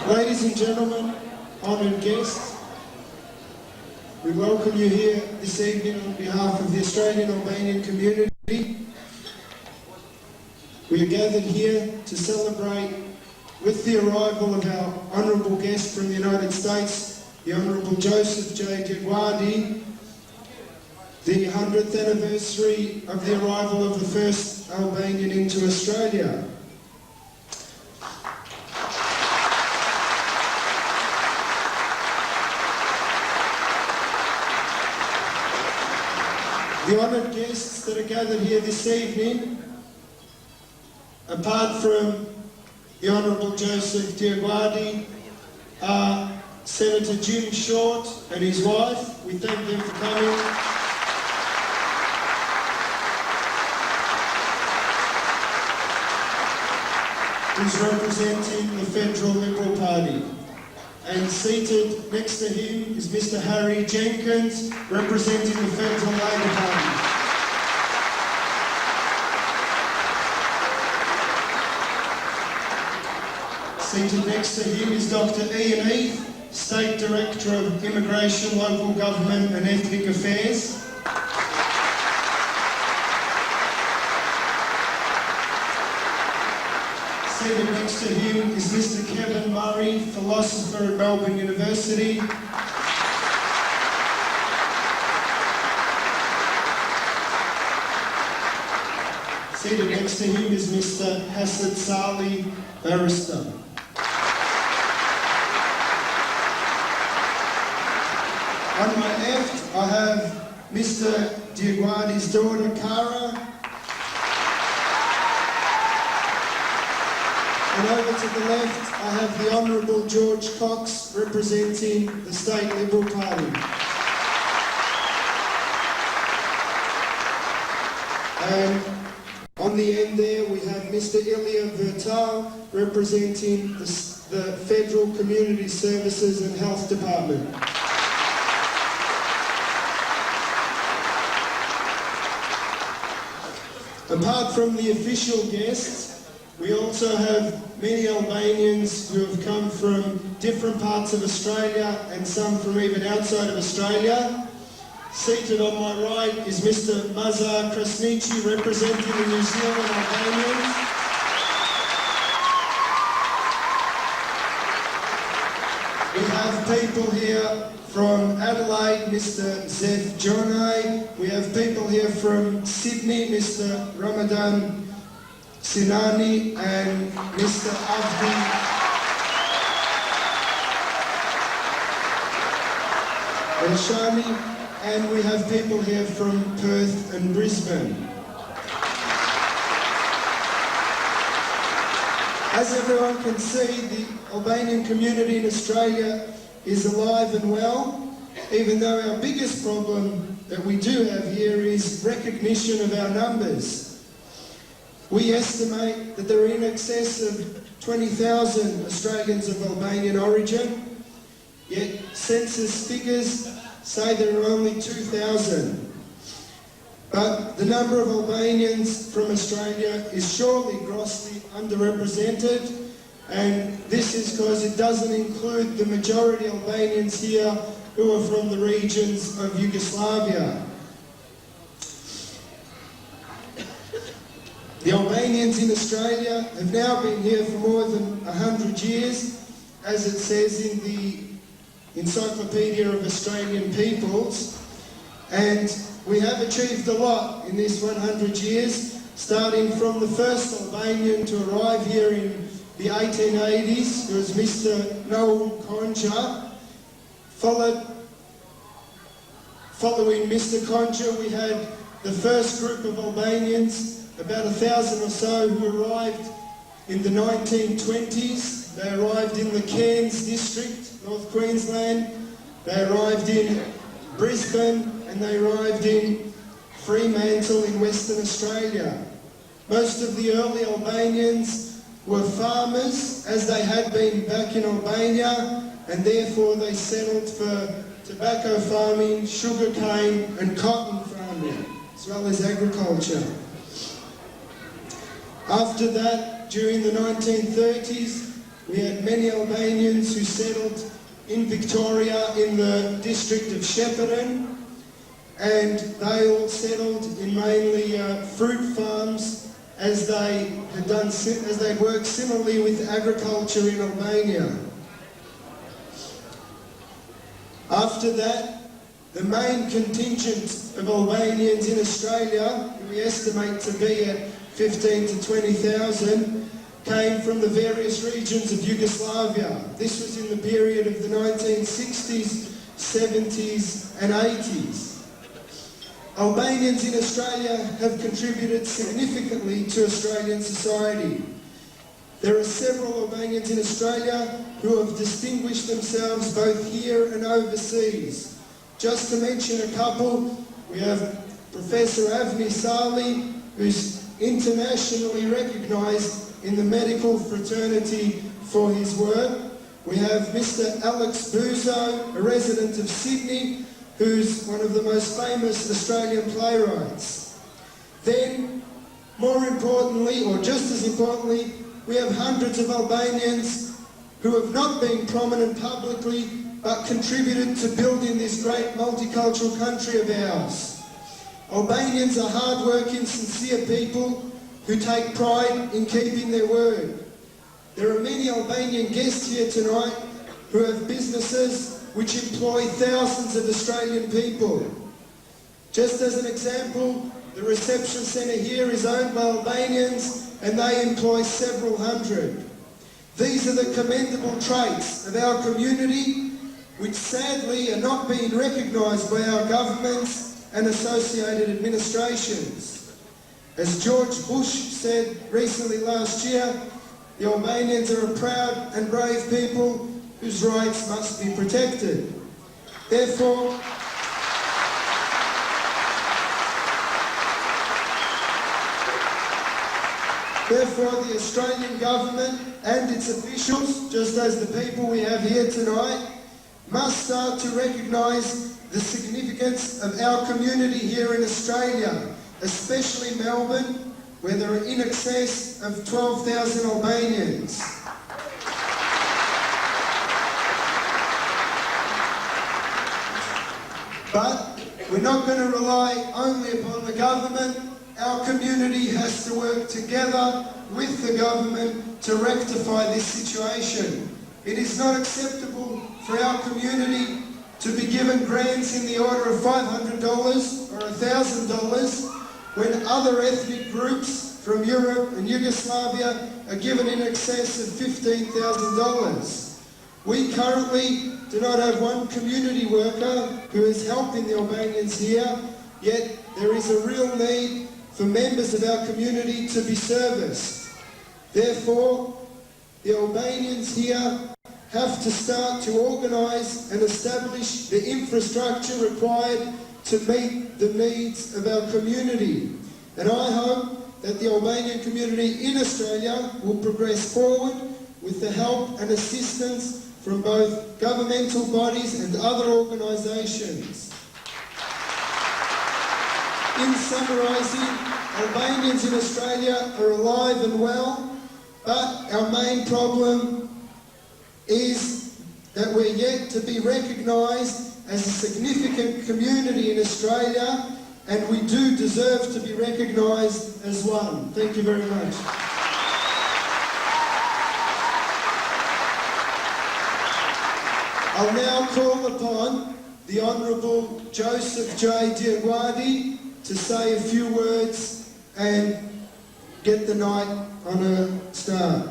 Ladies and gentlemen, honoured guests, we welcome you here this evening on behalf of the Australian Albanian community. We are gathered here to celebrate with the arrival of our honourable guest from the United States, the Honourable Joseph J. DioGuardi, the 100th anniversary of the arrival of the first Albanian into Australia. The honoured guests that are gathered here this evening, apart from the Honourable Joseph DioGuardi, are Senator Jim Short and his wife. We thank them for coming. Who's representing the Federal Liberal Party. And seated next to him is Mr. Harry Jenkins, representing the Federal Labor Party. Seated next to him is Dr. Ian Heath, State Director of Immigration, Local Government and Ethnic Affairs. Seated next to him is Mr. Kevin Murray, philosopher at Melbourne University. Seated next to him is Mr. Hassan Salih, barrister. On my left, I have Mr. DioGuardi's daughter, Cara. And over to the left, I have the Honourable George Cox, representing the State Liberal Party. And on the end there, we have Mr. Ilya Vertal, representing the Federal Community Services and Health Department. Apart from the official guests, we also have many Albanians who have come from different parts of Australia and some from even outside of Australia. Seated on my right is Mr. Mazar Krasnici, representing the New Zealand Albanians. We have people here from Adelaide, Mr. Zef Jonai. We have people here from Sydney, Mr. Ramadan Sinani and Mr. Abdi Elshani, and we have people here from Perth and Brisbane. As everyone can see, the Albanian community in Australia is alive and well, even though our biggest problem that we do have here is recognition of our numbers. We estimate that there are in excess of 20,000 Australians of Albanian origin, yet census figures say there are only 2,000. But the number of Albanians from Australia is surely grossly underrepresented, and this is because it doesn't include the majority Albanians here who are from the regions of Yugoslavia. The Albanians in Australia have now been here for more than 100 years, as it says in the Encyclopedia of Australian Peoples, and we have achieved a lot in this 100 years, starting from the first Albanian to arrive here in the 1880s, who was Mr. Noel Concha. Following Mr. Concha, we had the first group of Albanians, about 1,000 or so, who arrived in the 1920s. They arrived in the Cairns district, North Queensland. They arrived in Brisbane, and they arrived in Fremantle in Western Australia. Most of the early Albanians were farmers, as they had been back in Albania, and therefore they settled for tobacco farming, sugarcane and cotton farming, as well as agriculture. After that, during the 1930s, we had many Albanians who settled in Victoria in the district of Shepparton, and they all settled in mainly fruit farms as they had worked similarly with agriculture in Albania. After that, the main contingent of Albanians in Australia, who we estimate to be at 15 to 20,000, came from the various regions of Yugoslavia. This was in the period of the 1960s, 70s and 80s. Albanians in Australia have contributed significantly to Australian society. There are several Albanians in Australia who have distinguished themselves both here and overseas. Just to mention a couple, we have Professor Avni Sali, who's internationally recognised in the medical fraternity for his work. We have Mr. Alex Buzo, a resident of Sydney, who's one of the most famous Australian playwrights. Then, more importantly, or just as importantly, we have hundreds of Albanians who have not been prominent publicly, but contributed to building this great multicultural country of ours. Albanians are hard-working, sincere people who take pride in keeping their word. There are many Albanian guests here tonight who have businesses which employ thousands of Australian people. Just as an example, the reception centre here is owned by Albanians and they employ several hundred. These are the commendable traits of our community which sadly are not being recognised by our governments and associated administrations. As George Bush said recently last year, the Albanians are a proud and brave people whose rights must be protected. Therefore, the Australian government and its officials, just as the people we have here tonight, must start to recognise the significance of our community here in Australia, especially Melbourne, where there are in excess of 12,000 Albanians. But we're not going to rely only upon the government. Our community has to work together with the government to rectify this situation. It is not acceptable for our community to be given grants in the order of $500 or $1,000 when other ethnic groups from Europe and Yugoslavia are given in excess of $15,000. We currently do not have one community worker who is helping the Albanians here, yet there is a real need for members of our community to be serviced. Therefore, the Albanians here have to start to organise and establish the infrastructure required to meet the needs of our community. And I hope that the Albanian community in Australia will progress forward with the help and assistance from both governmental bodies and other organisations. In summarising, Albanians in Australia are alive and well, but our main problem is that we're yet to be recognised as a significant community in Australia, and we do deserve to be recognised as one. Thank you very much. I'll now call upon the Honourable Joseph J. DioGuardi to say a few words and get the night on a start.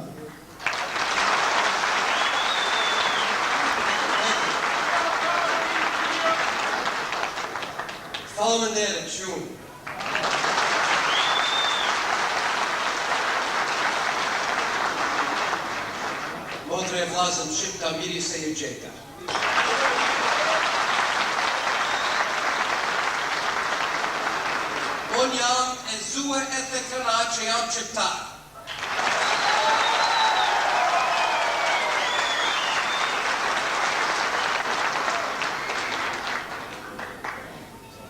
Faleminderit shumë. Motre e vllazën shqiptar miri se ju gjeta. Unë jam e zue e të këna që jam shqiptar.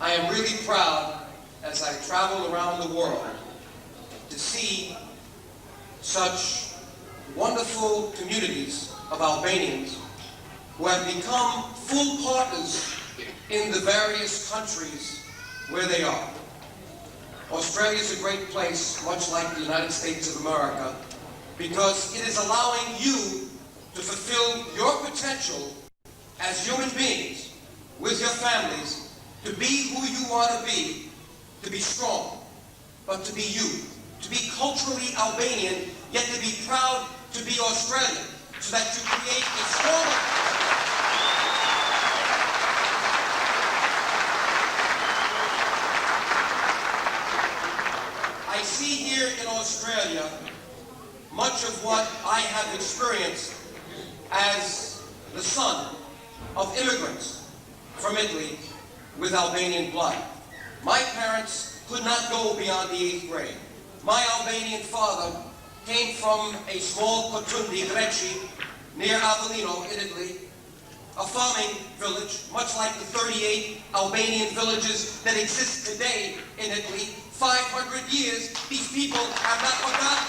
I am really proud as I travel around the world to see such wonderful communities of Albanians who have become full partners in the various countries where they are. Australia is a great place, much like the United States of America, because it is allowing you to fulfill your potential as human beings with your families, to be who you want to be strong, but to be you, to be culturally Albanian, yet to be proud to be Australian, so that you create a stronger. I see here in Australia much of what I have experienced as the son of immigrants from Italy with Albanian blood. My parents could not go beyond the 8th grade. My Albanian father came from a small Cotundi, Greci, near Avellino in Italy, a farming village, much like the 38 Albanian villages that exist today in Italy. 500 years, these people have not forgotten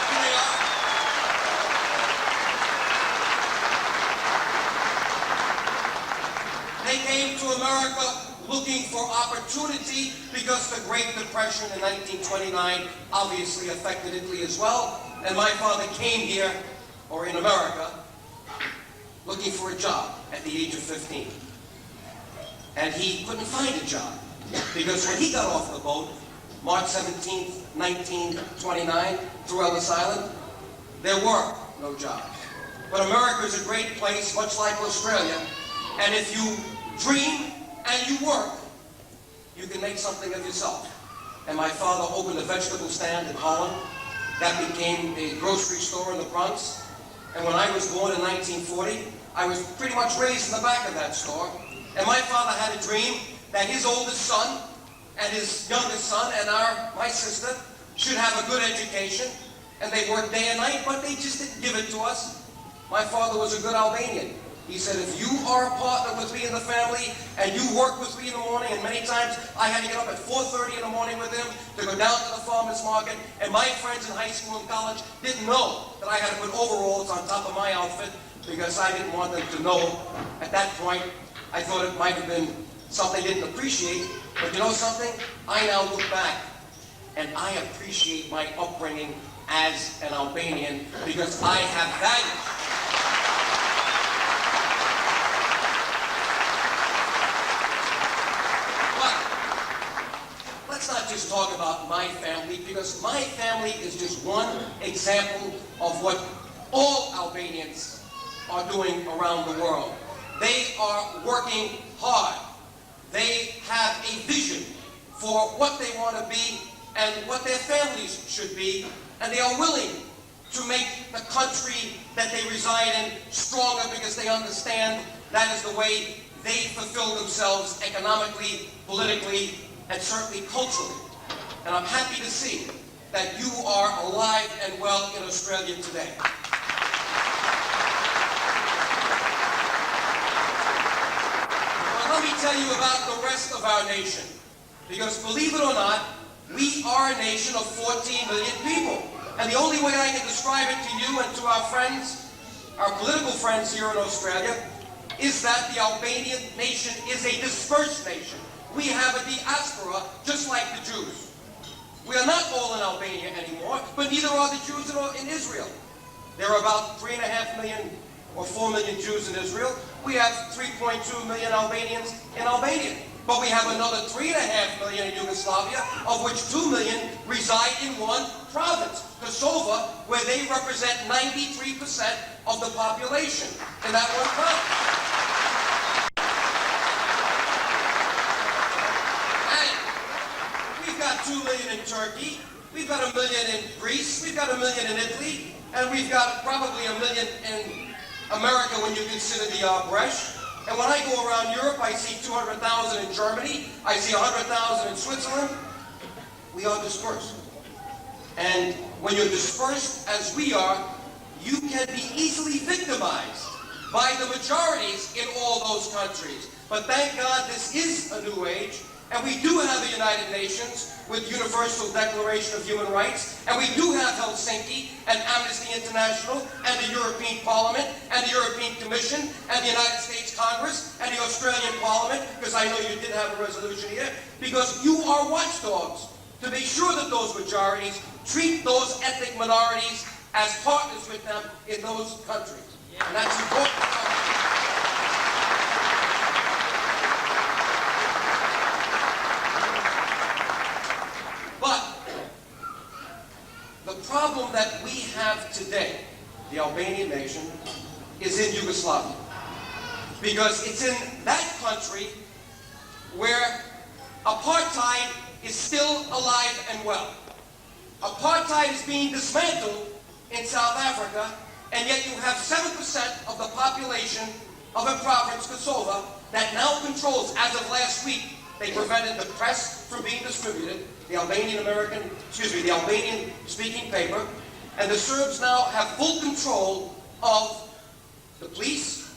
who they are. They came to America looking for opportunity because the Great Depression in 1929 obviously affected Italy as well. And my father came here, or in America, looking for a job at the age of 15. And he couldn't find a job, because when he got off the boat, March 17th, 1929, through Ellis Island, there were no jobs. But America is a great place, much like Australia, and if you dream and you work, you can make something of yourself. And my father opened a vegetable stand in Holland. That became a grocery store in the Bronx. And when I was born in 1940, I was pretty much raised in the back of that store. And my father had a dream that his oldest son and his youngest son and my sister should have a good education. And they worked day and night, but they just didn't give it to us. My father was a good Albanian. He said, if you are a partner with me in the family and you work with me in the morning, and many times I had to get up at 4:30 in the morning with him to go down to the farmer's market, and my friends in high school and college didn't know that I had to put overalls on top of my outfit because I didn't want them to know. At that point, I thought it might have been something they didn't appreciate, but you know something? I now look back and I appreciate my upbringing as an Albanian because I have values. Let's not just talk about my family, because my family is just one example of what all Albanians are doing around the world. They are working hard. They have a vision for what they want to be and what their families should be, and they are willing to make the country that they reside in stronger because they understand that is the way they fulfill themselves economically, politically, and certainly culturally. And I'm happy to see that you are alive and well in Australia today. But let me tell you about the rest of our nation. Because believe it or not, we are a nation of 14 million people. And the only way I can describe it to you and to our friends, our political friends here in Australia, is that the Albanian nation is a dispersed nation. We have a diaspora, just like the Jews. We are not all in Albania anymore, but neither are the Jews in Israel. There are about 3.5 million or 4 million Jews in Israel. We have 3.2 million Albanians in Albania. But we have another 3.5 million in Yugoslavia, of which 2 million reside in one province, Kosovo, where they represent 93% of the population in that one province. We've got 2 million in Turkey, we've got 1 million in Greece, we've got 1 million in Italy, and we've got probably 1 million in America when you consider the Bresch. And when I go around Europe, I see 200,000 in Germany, I see 100,000 in Switzerland. We are dispersed. And when you're dispersed as we are, you can be easily victimized by the majorities in all those countries. But thank God this is a new age, And we do have the United Nations with Universal Declaration of Human Rights, and we do have Helsinki and Amnesty International and the European Parliament and the European Commission and the United States Congress and the Australian Parliament, because I know you did have a resolution here, because you are watchdogs to be sure that those majorities treat those ethnic minorities as partners with them in those countries. And that's important. But the problem that we have today, the Albanian nation, is in Yugoslavia. Because it's in that country where apartheid is still alive and well. Apartheid is being dismantled in South Africa, and yet you have 7% of the population of a province, Kosovo, that now controls, as of last week, they prevented the press from being distributed, the Albanian speaking paper, and the Serbs now have full control of the police,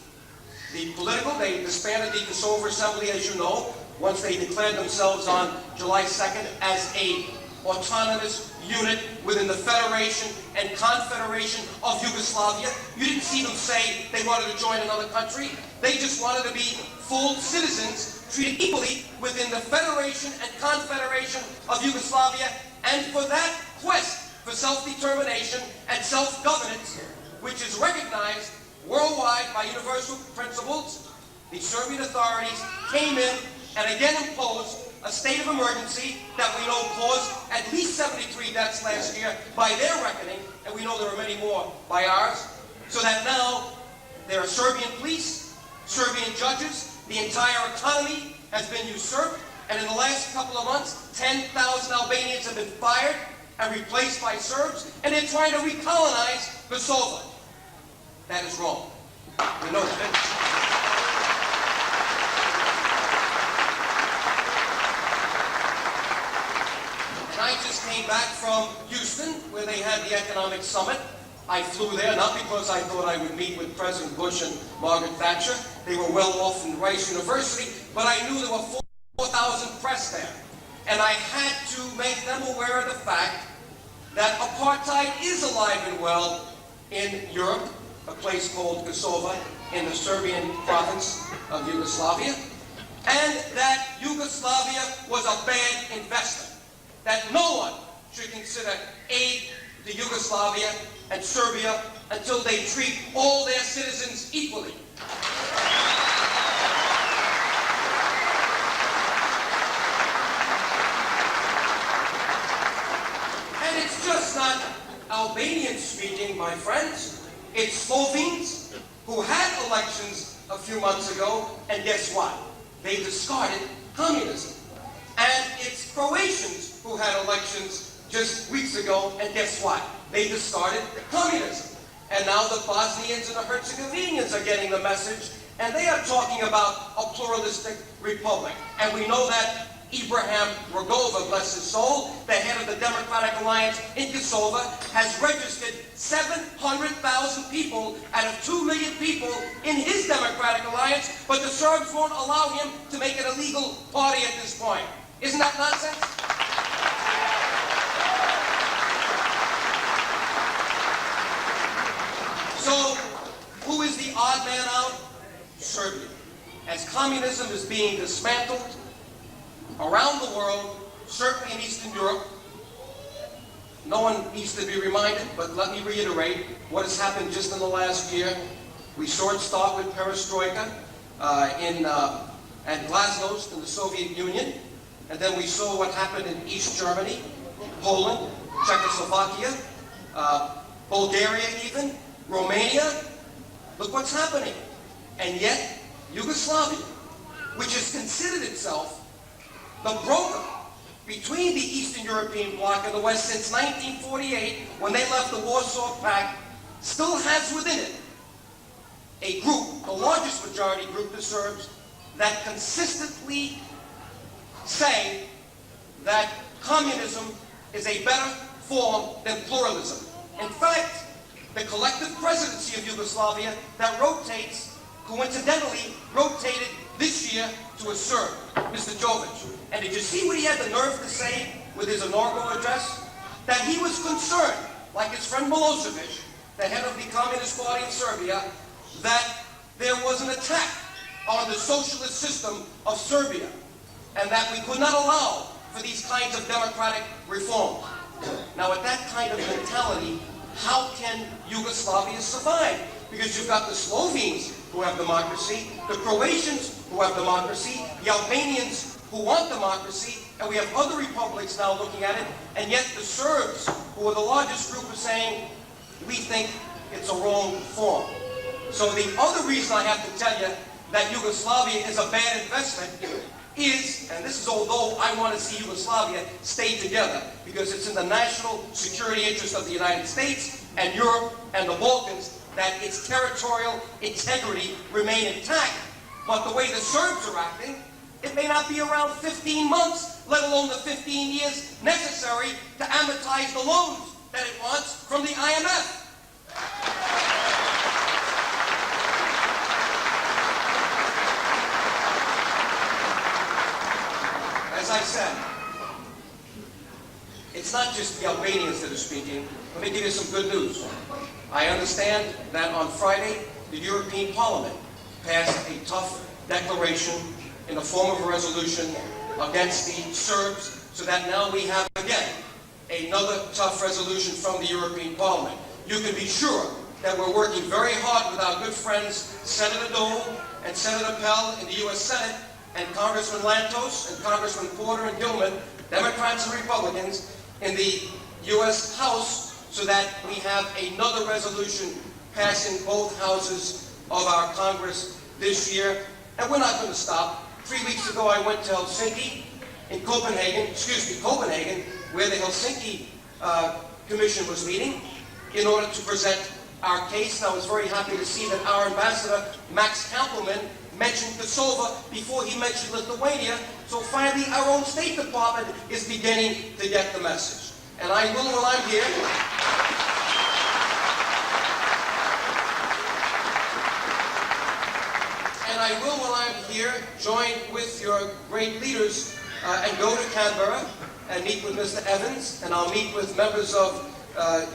the political. They disbanded the Kosovo Assembly, as you know, once they declared themselves on July 2nd as a autonomous unit within the Federation and Confederation of Yugoslavia. You didn't see them say they wanted to join another country. They just wanted to be full citizens, treated equally within the Federation and Confederation of Yugoslavia, and for that quest for self-determination and self-governance, which is recognized worldwide by universal principles, the Serbian authorities came in and again imposed a state of emergency that we know caused at least 73 deaths last year by their reckoning, and we know there are many more by ours, so that now there are Serbian police, Serbian judges, the entire economy has been usurped, and in the last couple of months, 10,000 Albanians have been fired and replaced by Serbs, and they're trying to recolonize Kosovo. That is wrong. We know that. I just came back from Houston, where they had the economic summit. I flew there not because I thought I would meet with President Bush and Margaret Thatcher. They were well off in Rice University, but I knew there were 4,000 press there. And I had to make them aware of the fact that apartheid is alive and well in Europe, a place called Kosovo, in the Serbian province of Yugoslavia, and that Yugoslavia was a bad investment. That no one should consider aid to Yugoslavia and Serbia until they treat all their citizens equally. And it's just not Albanians speaking, my friends. It's Slovenes who had elections a few months ago, and guess what? They discarded communism. And it's Croatians who had elections just weeks ago, and guess what? They discarded communism. And now the Bosnians and the Herzegovinians are getting the message, and they are talking about a pluralistic republic. And we know that Ibrahim Rugova, bless his soul, the head of the Democratic Alliance in Kosovo, has registered 700,000 people out of 2 million people in his Democratic Alliance, but the Serbs won't allow him to make it a legal party at this point. Isn't that nonsense? So, who is the odd man out? Serbia. As communism is being dismantled around the world, certainly in Eastern Europe, no one needs to be reminded, but let me reiterate what has happened just in the last year. We saw it start with perestroika at Glasnost in the Soviet Union, and then we saw what happened in East Germany, Poland, Czechoslovakia, Bulgaria even, Romania. Look what's happening. And yet, Yugoslavia, which has considered itself the broker between the Eastern European bloc and the West since 1948, when they left the Warsaw Pact, still has within it a group, the largest majority group, the Serbs, that consistently say that communism is a better form than pluralism. In fact, the collective presidency of Yugoslavia that rotates, coincidentally, rotated this year to a Serb, Mr. Jovic. And did you see what he had the nerve to say with his inaugural address? That he was concerned, like his friend Milosevic, the head of the Communist Party in Serbia, that there was an attack on the socialist system of Serbia, and that we could not allow for these kinds of democratic reforms. Now, with that kind of mentality, how can Yugoslavia survive? Because you've got the Slovenes who have democracy, the Croatians who have democracy, the Albanians who want democracy, and we have other republics now looking at it, and yet the Serbs, who are the largest group, are saying, we think it's a wrong form. So the other reason I have to tell you that Yugoslavia is a bad investment is, and this is although I want to see Yugoslavia stay together, because it's in the national security interest of the United States and Europe and the Balkans that its territorial integrity remain intact. But the way the Serbs are acting, it may not be around 15 months, let alone the 15 years necessary to amortize the loans that it wants from the IMF. As I said, it's not just the Albanians that are speaking. Let me give you some good news. I understand that on Friday, the European Parliament passed a tough declaration in the form of a resolution against the Serbs, so that now we have, again, another tough resolution from the European Parliament. You can be sure that we're working very hard with our good friends, Senator Dole and Senator Pell in the U.S. Senate, and Congressman Lantos and Congressman Porter and Gilman, Democrats and Republicans, in the U.S. House, so that we have another resolution passing both houses of our Congress this year. And we're not going to stop. 3 weeks ago, I went to Helsinki, in Copenhagen, where the Helsinki Commission was meeting, in order to present our case. And I was very happy to see that our ambassador, Max Kampelman, mentioned Kosovo before he mentioned Lithuania. So finally, our own State Department is beginning to get the message. And I will, while I'm here, join with your great leaders and go to Canberra and meet with Mr. Evans, and I'll meet with members of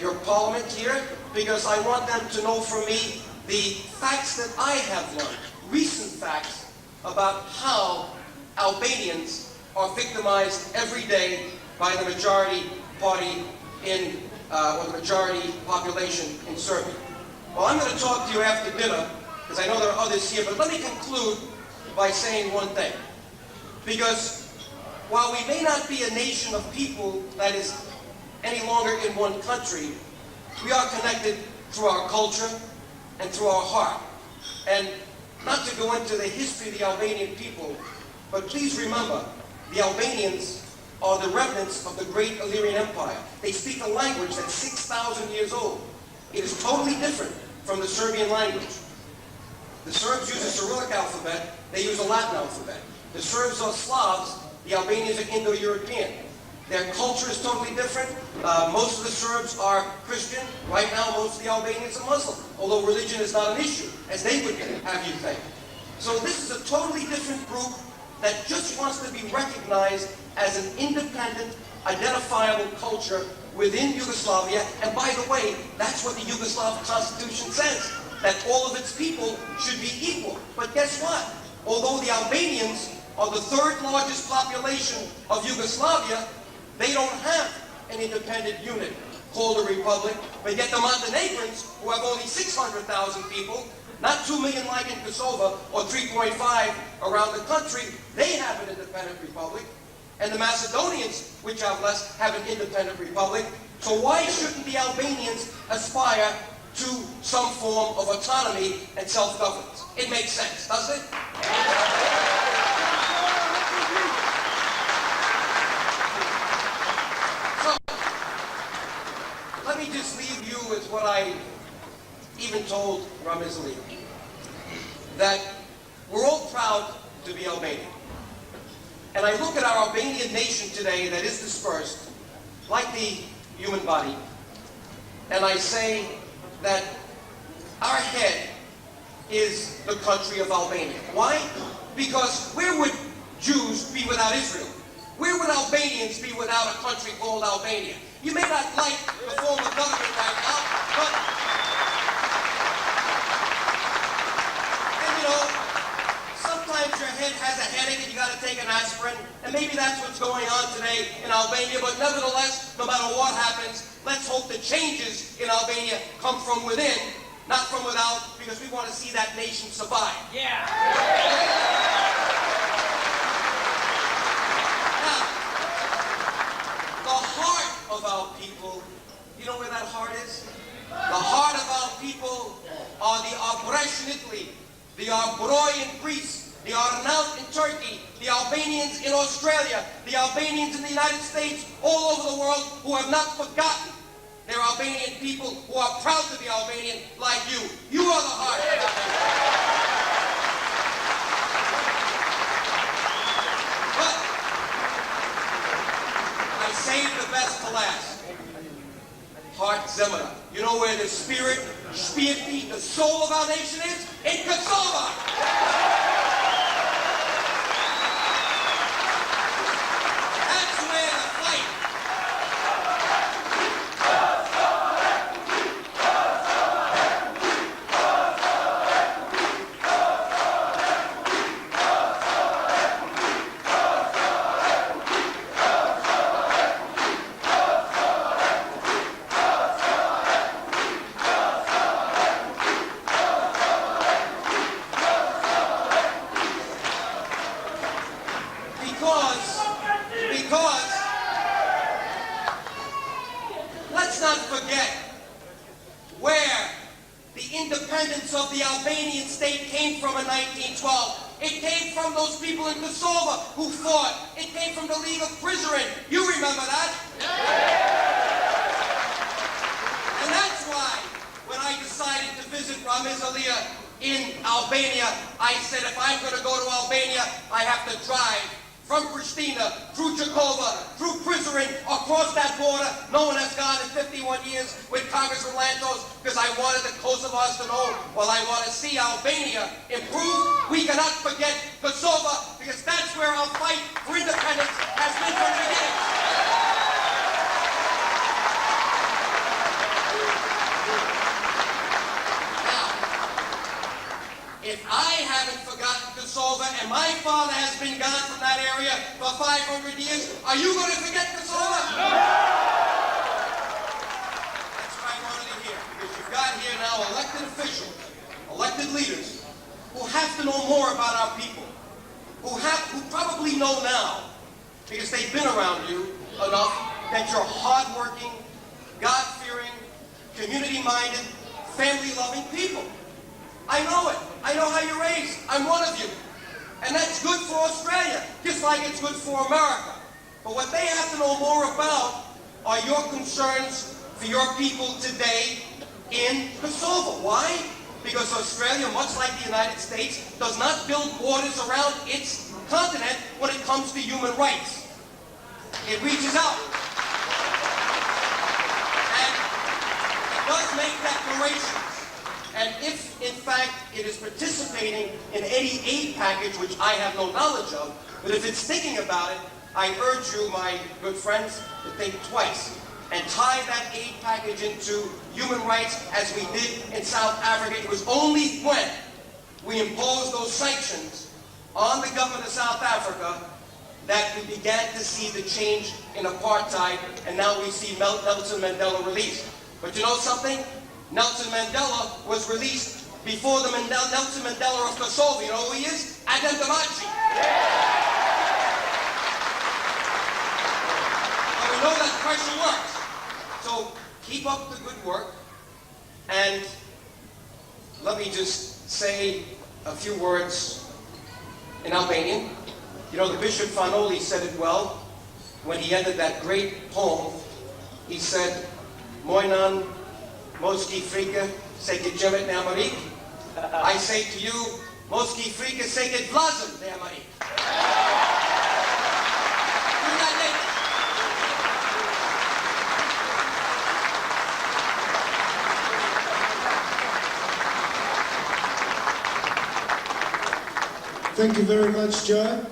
your parliament here, because I want them to know from me the facts that I have learned, recent facts about how Albanians are victimized every day by the majority party in, or the majority population in Serbia. Well, I'm going to talk to you after dinner, because I know there are others here, but let me conclude by saying one thing. Because while we may not be a nation of people that is any longer in one country, we are connected through our culture and through our heart. And not to go into the history of the Albanian people, but please remember, the Albanians are the remnants of the great Illyrian Empire. They speak a language that's 6,000 years old. It is totally different from the Serbian language. The Serbs use a Cyrillic alphabet, they use a Latin alphabet. The Serbs are Slavs, the Albanians are Indo-European. Their culture is totally different. Most of the Serbs are Christian. Right now, most of the Albanians are Muslim, although religion is not an issue, as they would have you think. So this is a totally different group that just wants to be recognized as an independent, identifiable culture within Yugoslavia. And by the way, that's what the Yugoslav Constitution says, that all of its people should be equal. But guess what? Although the Albanians are the third largest population of Yugoslavia, they don't have an independent unit called a republic, but yet the Montenegrins, who have only 600,000 people, not 2 million like in Kosovo, or 3.5 around the country, they have an independent republic. And the Macedonians, which have less, have an independent republic. So why shouldn't the Albanians aspire to some form of autonomy and self-governance? It makes sense, doesn't it? So, let me just leave you with what I even told Ramiz Ali, that we're all proud to be Albanian. And I look at our Albanian nation today that is dispersed, like the human body, and I say that our head is the country of Albania. Why? Because where would Jews be without Israel? Where would Albanians be without a country called Albania? You may not like the form of government right now, but, and you know, sometimes your head has a headache and you got to take an aspirin, and maybe that's what's going on today in Albania, but nevertheless, no matter what happens, let's hope the changes in Albania come from within, not from without, because we want to see that nation survive. Yeah. Now, the heart of our people, you know where that heart is? The heart of our people are the Abreshnitli, the Arbroi in Greece, the Arnaut in Turkey, the Albanians in Australia, the Albanians in the United States, all over the world who have not forgotten their Albanian people, who are proud to be Albanian like you. You are the heart of Albania. But I saved the best to last. Heart Zemuna. You know where the spirit, Spirti, the soul of our nation is? In Kosovo! Because, let's not forget where the independence of the Albanian state came from in 1912. It came from those people in Kosovo who fought. It came from the League of Prizren. You remember that? And that's why, when I decided to visit Ramiz Alia in Albania, I said if I'm going to go to Albania, I have to drive from Pristina, through Jakova, through Prizren, across that border. No one has gone in 51 years with Congressman Lantos, because I wanted the Kosovars to know, well, I want to see Albania improve. We cannot forget Kosovo, because that's where our fight for independence has been from the beginning. If I haven't forgotten Kosovo and my father has been gone from that area for 500 years, are you going to forget Kosovo? No! That's what I wanted to hear, because you've got here now elected officials, elected leaders, who have to know more about our people, who probably know now, because they've been around you enough, that you're hardworking, God-fearing, community-minded, family-loving people. I know it. I know how you're raised. I'm one of you. And that's good for Australia, just like it's good for America. But what they have to know more about are your concerns for your people today in Kosovo. Why? Because Australia, much like the United States, does not build borders around its continent when it comes to human rights. It reaches out. And it does make declarations. And if, in fact, it is participating in any aid package, which I have no knowledge of, but if it's thinking about it, I urge you, my good friends, to think twice and tie that aid package into human rights as we did in South Africa. It was only when we imposed those sanctions on the government of South Africa that we began to see the change in apartheid, and now we see Nelson Mandela released. But you know something? Nelson Mandela was released before the Nelson Mandela of Kosovo. You know who he is? Adem Damaci. And we know that pressure works. So keep up the good work. And let me just say a few words in Albanian. You know, the Bishop Fanoli said it well when he ended that great poem. He said, Mojnan Moski Frika, seket Jemet ne Amarik. I say to you, Moski Frika, seket Vlazem ne Amarik. Thank you very much, Joe.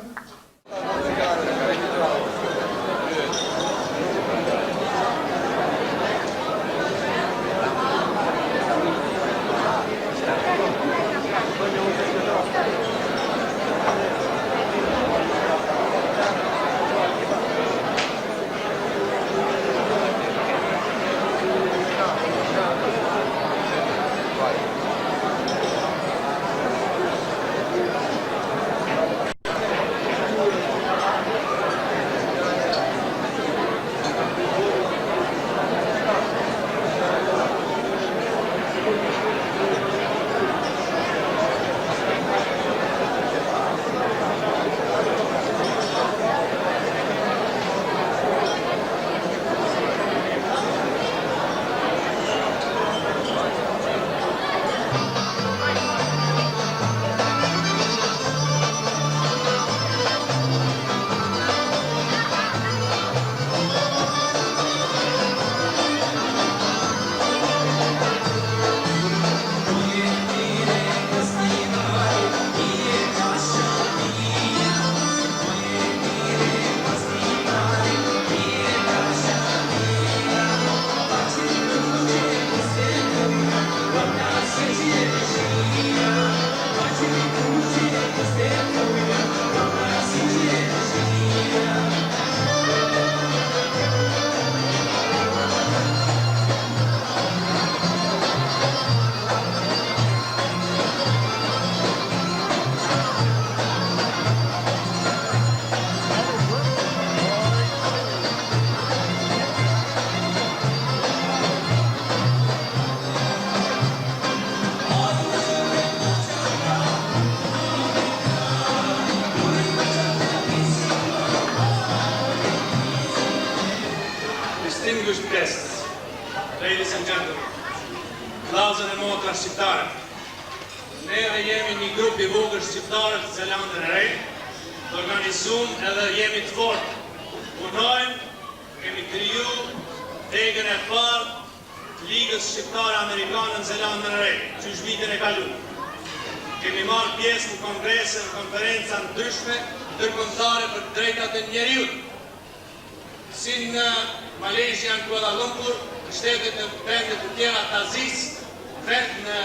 Distinguished guests, ladies and gentlemen, vllazën e motra shqiptare, neve jemi një grup I vogël shqiptarë të Zelandën e Re, të organizuar edhe jemi të fortë. Punojmë, kemi kriju degën e parë të Ligës Shqiptare Amerikane në Zelandën e Re, që është vitin e kaluar. Kemi marrë pjesë në kongrese, në konferenca ndryshme, ndërkombëtare për drejtat e njeriut, si në Malezia, në Kuala Lumpur, në shtetet e vendet të tjera të Azis, vend në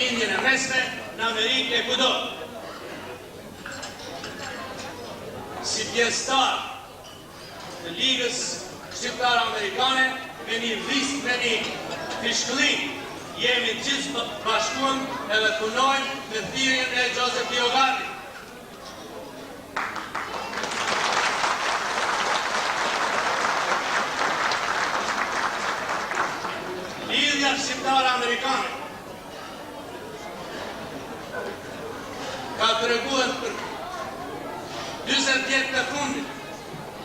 Indjen e Mesme, në Amerikë e kudo. Si pjesëtar të Ligës Shqiptare Amerikane, me një vist, me një fishkëllim, jemi gjithë bashkuar edhe punojmë në thirrjen e DioGuardi. Lidhja shqiptare amerikane ka treguar për 40 vjet të fundit.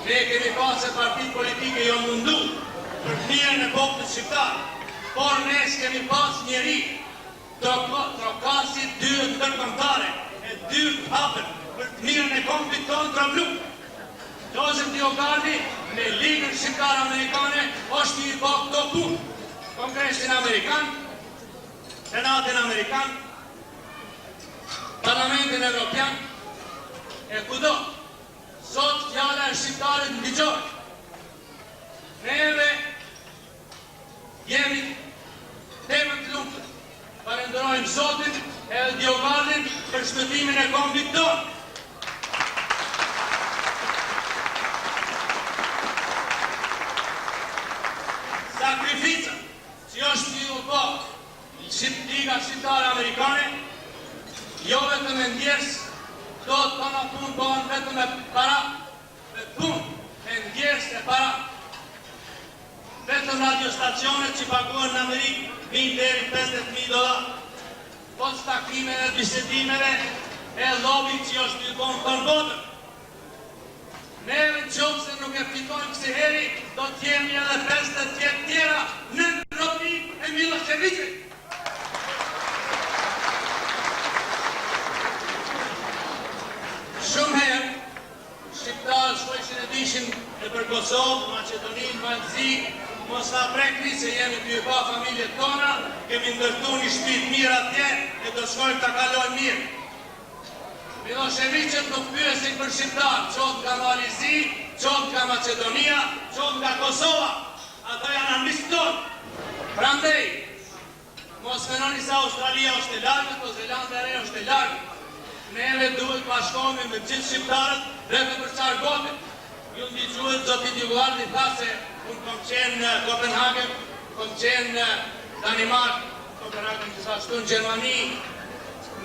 Ne kemi pasur se partitë politike jo mundu për të mirën e popullit shqiptar, por ne kemi pas njeri trokasit dy ndërkombëtare e dy hapën për të mirën e popullit tonë trablu. DioGuardi me Ligën Shqiptare Amerikane është I bë këto punë. Kongresin Amerikan, Senatin Amerikan, Parlamentin Evropian, e kudo, sot fjala e shqiptarit ndëgjohet. Neve jemi temën të lumtur. Falenderojmë Zotin e DioGuardin për shpëtimin e kombit tonë. Sakrifica që është një po Liga Shqiptare Amerikane, jo vetëm e ndjes, do të tona punë bëhen vetëm e para, me punë e ndjes e para. Vetëm radiostacionet që paguhen në Amerikë vinë deri $50,000. Post takimeve, bisedimeve e lobit që është një bon për botën. Neve në qovë se nuk e fitojmë kësi heri, do t'jemi edhe 50 vjet tjera në robi e Miloševićit. Shumë herë, shqiptarë shkojshin e dishin e për Kosovë, Macedoninë, Valzi, mos na prekni se jemi ty e pa familjet tona, kemi ndërtu një shtëpi të mirë atje e do shkojmë ta kalojmë mirë. Miloševićet nuk pyesin për shqiptar, qoftë nga Malizi, qoftë nga Macedonia, qoftë nga Kosova. Ato janë armiqtë tonë. Prandaj, mos menoni se Australia është e largët, o Zelanda e Re është e largët. Neve duhet bashkohemi me gjithë shqiptarët rreth për çfarë bote. Ju ndihjuet zoti DioGuardi tha se unë kam qenë në Kopenhagen, kam qenë në Danimark, Kopenhagen gjithashtu në Gjermani,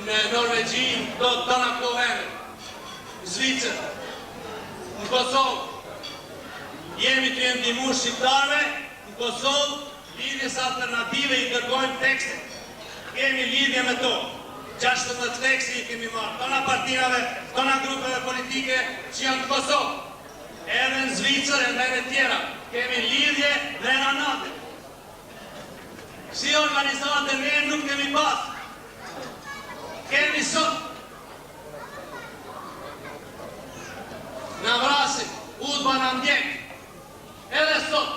në Norvegji, do të tona këto vende, në Zvicër, në Kosovë. Jemi të ndihmu shqiptarëve, në Kosovë, lidhjes alternative i kërkojmë tekste. Kemi lidhje me to. 60 tekste i kemi marrë, tona partinave, tona grupeve politike që janë të Kosovë. Edhe në Zvicër e vende tjera, kemi lidhje dhe në natë. Si organizatë e ne nuk kemi pasë. Kemi sot. Në vrasin, udhba në ndjek. Edhe sot,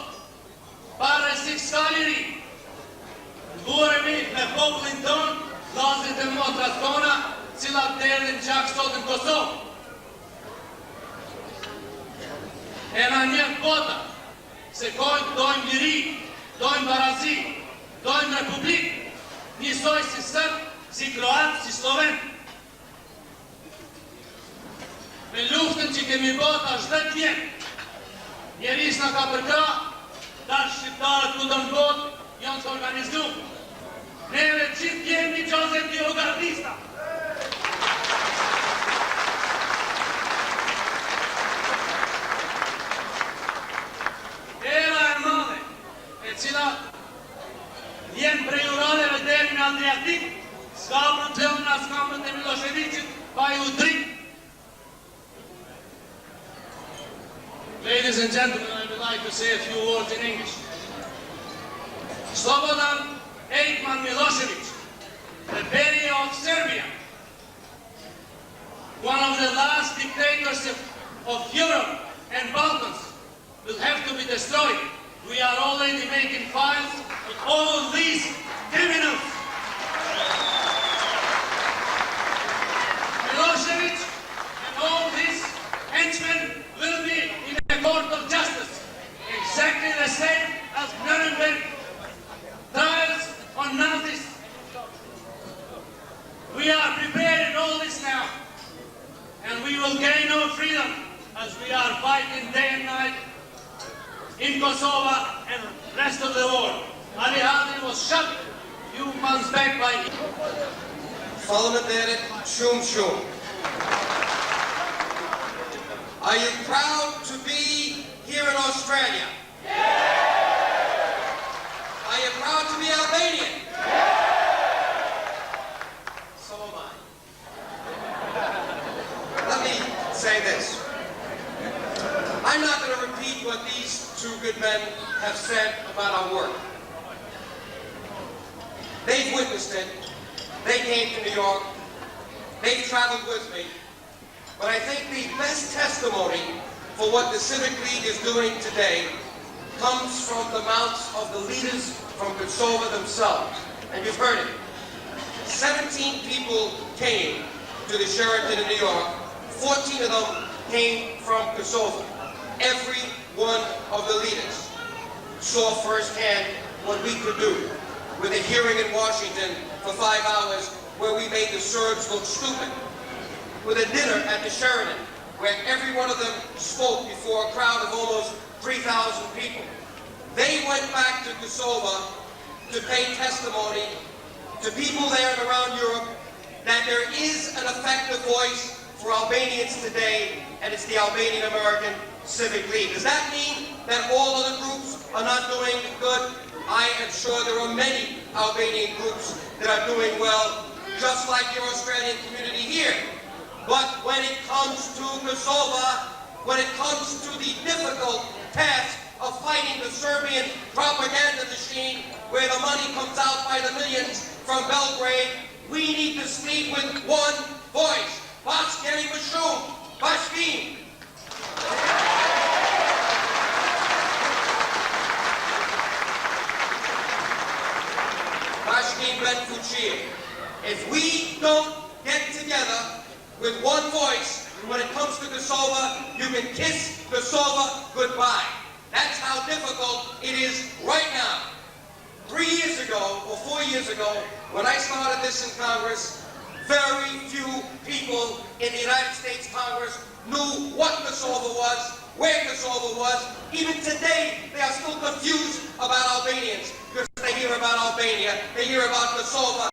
pare si s'ka liri. Duhemi me popullin tonë, vllazërit e motrat tona, cilat derdhin gjak sot në Kosovë. E na njeh bota, se dojmë liri, dojmë barazi, dojmë republik, njësoj si Sërb, si Kroat, si Sloven. Me luftën që kemi bota është 10 vjet. Njeris na ka përkra, tash shqiptarët ku do në botë janë të organizu. Neve gjithë jemi qose DioGuardista. Era e madhe, e cila vjen prej Uraleve deri në Adriatik, s'ka problem në skampët e Miloševićit, pa ju dritë. Ladies and gentlemen, I would like to say a few words in English. Slobodan Ejkman Milošević, the berry of Serbia, one of the last dictators of Europe and Balkans, will have to be destroyed. We are already making files with all these criminals. Milošević and all these henchmen will be in a court of justice, exactly the same as Nuremberg trials on Nazis. We are preparing all this now, and we will gain our freedom as we are fighting day and night in Kosovo and the rest of the world. Ali Hadri was shot a few months back by... Parliamentarian Shum Shum. Are you proud to be here in Australia? Are you proud to be Albanian? So am I. Let me say this. I'm not going to repeat what these two good men have said about our work. They've witnessed it. They came to New York. They've traveled with me. But I think the best testimony for what the Civic League is doing today comes from the mouths of the leaders from Kosovo themselves. And you've heard it. 17 people came to the Sheraton in New York. 14 of them came from Kosovo. Every one of the leaders saw firsthand what we could do with a hearing in Washington for 5 hours where we made the Serbs look stupid, with a dinner at the Sheraton where every one of them spoke before a crowd of almost 3,000 people. They went back to Kosovo to pay testimony to people there and around Europe that there is an effective voice for Albanians today, and it's the Albanian American Civic League. Does that mean that all other groups are not doing good? I am sure there are many Albanian groups that are doing well, just like your Australian community here. But when it comes to Kosovo, when it comes to the difficult task of fighting the Serbian propaganda machine, where the money comes out by the millions from Belgrade, we need to speak with one voice. Baskeri Bashum, Bashkim. Bashkim Ben Fuchir. If we don't get together, with one voice, and when it comes to Kosovo, you can kiss Kosovo goodbye. That's how difficult it is right now. 3 years ago, or 4 years ago, when I started this in Congress, very few people in the United States Congress knew what Kosovo was, where Kosovo was. Even today, they are still confused about Albanians because they hear about Albania, they hear about Kosovo.